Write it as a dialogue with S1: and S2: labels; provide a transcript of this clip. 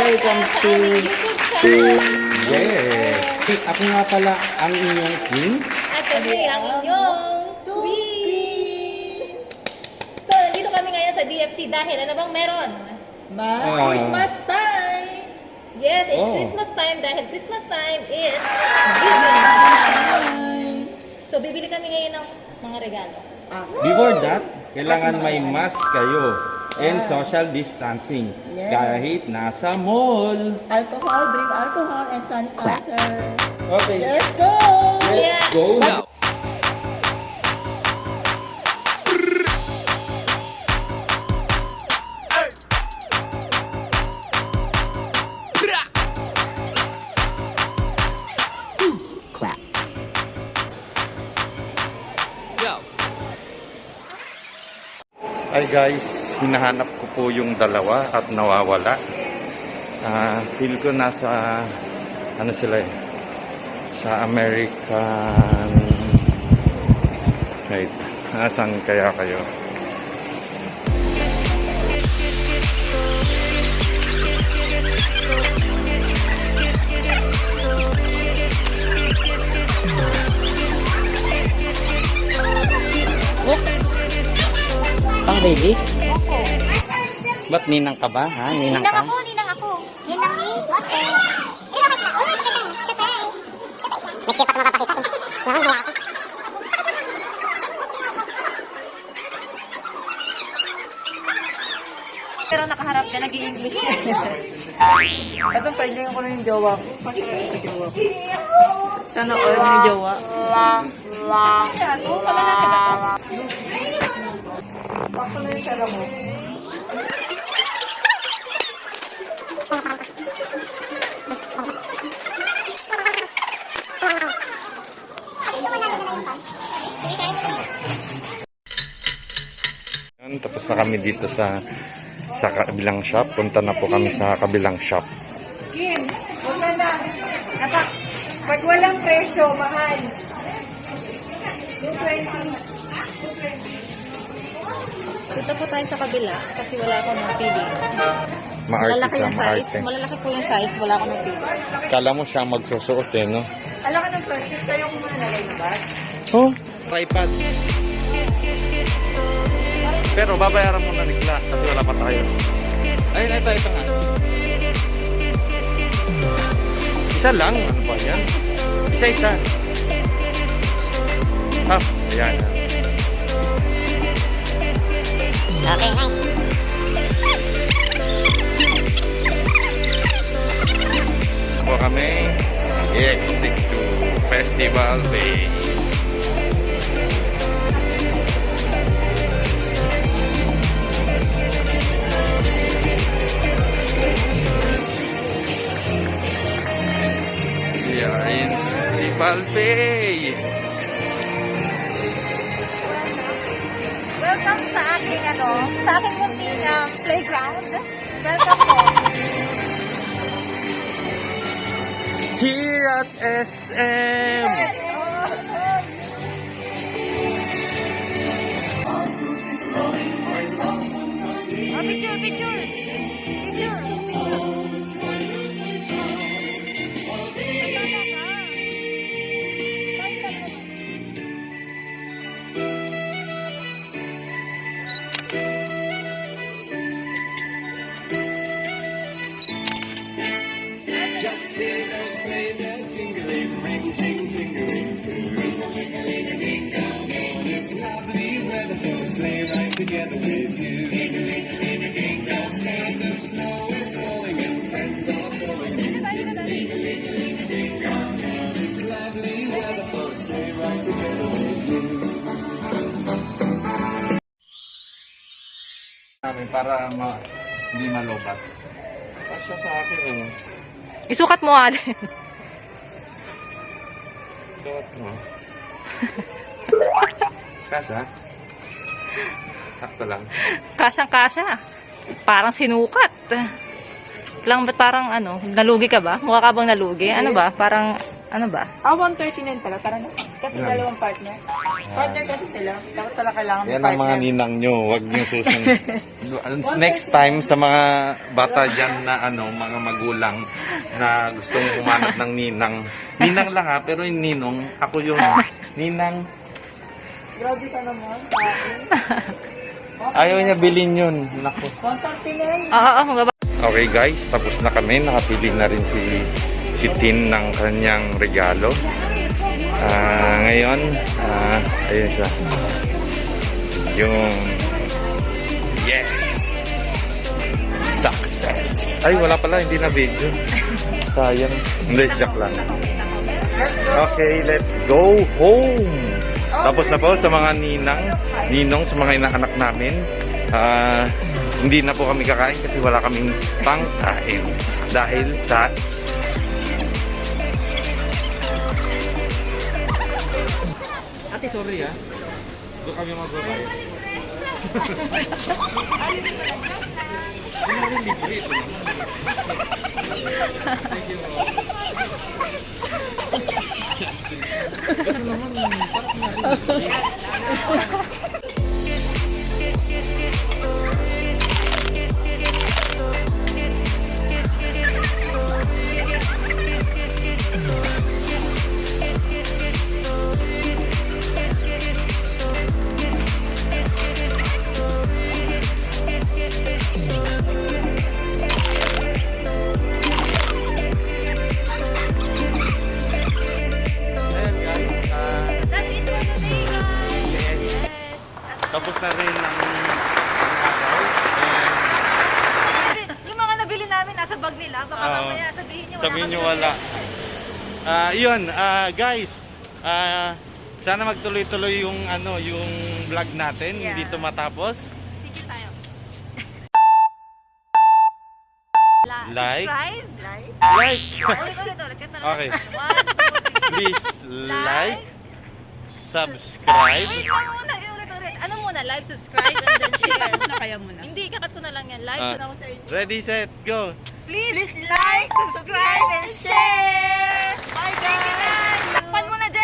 S1: welcome to...
S2: Yes! Ako nga pala ang inyong king.
S3: At kami ang inyong queen! So, nandito kami ngayon sa DFC dahil ano bang meron? Christmas time! Yes, it's Christmas time dahil Christmas time is giving time. So, bibili kami ngayon ng mga regalo.
S2: Before that, kailangan may mask kayo and social distancing. Kahit nasa mall.
S4: Alcohol, bring alcohol and sanitizer.
S2: Okay,
S4: Let's go!
S2: let's go now.
S1: Clap.
S2: Hi guys, hinahanap ko po yung dalawa at nawawala. Feel ko nasa ano sila eh, sa American. Wait, nasan kaya kayo?
S1: Pang baby? Ba't ninang ka ba? Ha? Ninang ka?
S5: Ninang ako. Ninang ni Ate. Surprise! Next year pa ito mapapakita eh. Nakanghala ako.
S3: Pero nakaharap ka, nag-i-English ka.
S4: Ito, pwede ko na yung jowa ko. Pasok sa jowa ko. Sana all may jowa.
S3: Ako, palalaki ba ito?
S4: Pasok na yung sara mo.
S2: Tapos na kami dito sa kabilang shop. Punta na po kami sa kabilang shop.
S4: Kim, wala na. Apak, pag walang presyo, mahal. 220.
S3: Dito po tayo sa kabila kasi wala akong napili.
S2: Maarte siya,
S3: yung size.
S2: maarte.
S3: Malalaki po yung size, wala akong napili.
S2: Kala mo siya magsusuot eh, no?
S4: Alam ka ng purchase kayo kung nalagay na ba?
S2: Oh, tripod. Pero babayaran mo na nigla kasi wala pa tayo. Ayun, ito nga. Isa lang, ano ba yan? Isa-isa. Ayan.
S5: Okay, nice.
S2: Po kami, exit to Festival Day. We are in Festival Day.
S3: Welcome sa aking sa aking munting playground. Welcome po.
S2: Here at SM.
S3: Picture.
S6: Together with you. Ding-a-ling-a-ling-a-ding dong, says the snow is falling and friends are calling you. Ding-a-ling-a-ling-a-ding dong, and it's lovely weather for a sleigh ride together with you.
S2: Para hindi malobat. Pasya sa akin eh.
S3: Isukat mo din.
S2: Suot mo. Kasha? Sakto lang.
S3: Kasyang-kasya. Parang sinukat. Lang ba't parang nalugi ka ba? Mukha ka bang nalugi? Ano ba? Parang, ano ba?
S4: 139 pala. Tara na. Kasi dalawang partner. Partner kasi sila. Dapat pala kailangan
S2: Yan
S4: ng
S2: ang mga
S4: partner.
S2: ninang nyo. Huwag nyo susunod. Next time sa mga bata dyan na mga magulang na gustong humanap ng ninang. Ninang lang ha, pero yung ninong, ako yun. Ninang,
S4: Grabe ka naman sa akin.
S2: ayaw niya bilhin yun. Naku.
S4: Kontaktin na yan.
S3: Oo,
S2: Okay guys, tapos na kami. Nakapili na rin si Tin ng kanyang regalo. Ngayon, ayun siya. Yung yes! Success! Ay, wala pala. Hindi na video. Sayang. Hindi, joke lang. Okay, let's go home! Tapos na po sa mga ninong, sa mga inaanak namin. Hindi na po kami kakain kasi wala kaming pangkain. Dahil sa Ate, sorry ha. Doon kami magbabayad. Ayan guys, yes. Tapos na rin ang araw.
S3: Yung mga nabili namin nasa bag nila, baka
S2: Oo.
S3: mamaya sabihin nyo
S2: Sabihin nyo
S3: kami.
S2: wala. Yun, guys. Sana magtuloy-tuloy yung yung vlog natin,
S3: Yeah.
S2: hindi to matapos.
S3: Tigil tayo.
S2: Like.
S3: Subscribe. Like.
S2: Like.
S3: Ulit. Kita lang.
S2: Okay.
S3: 1, 2, 3.
S2: Please like, subscribe.
S3: Wait lang muna. Ulit. Ano muna? Live, subscribe, and then share.
S4: Na kaya muna.
S3: Hindi, kakat ko na lang yan. Live,
S2: Ah.
S3: ako sa inyo.
S2: Ready, set, go.
S3: Please like, subscribe, and share! Bye guys! Takpan mo na, Jen!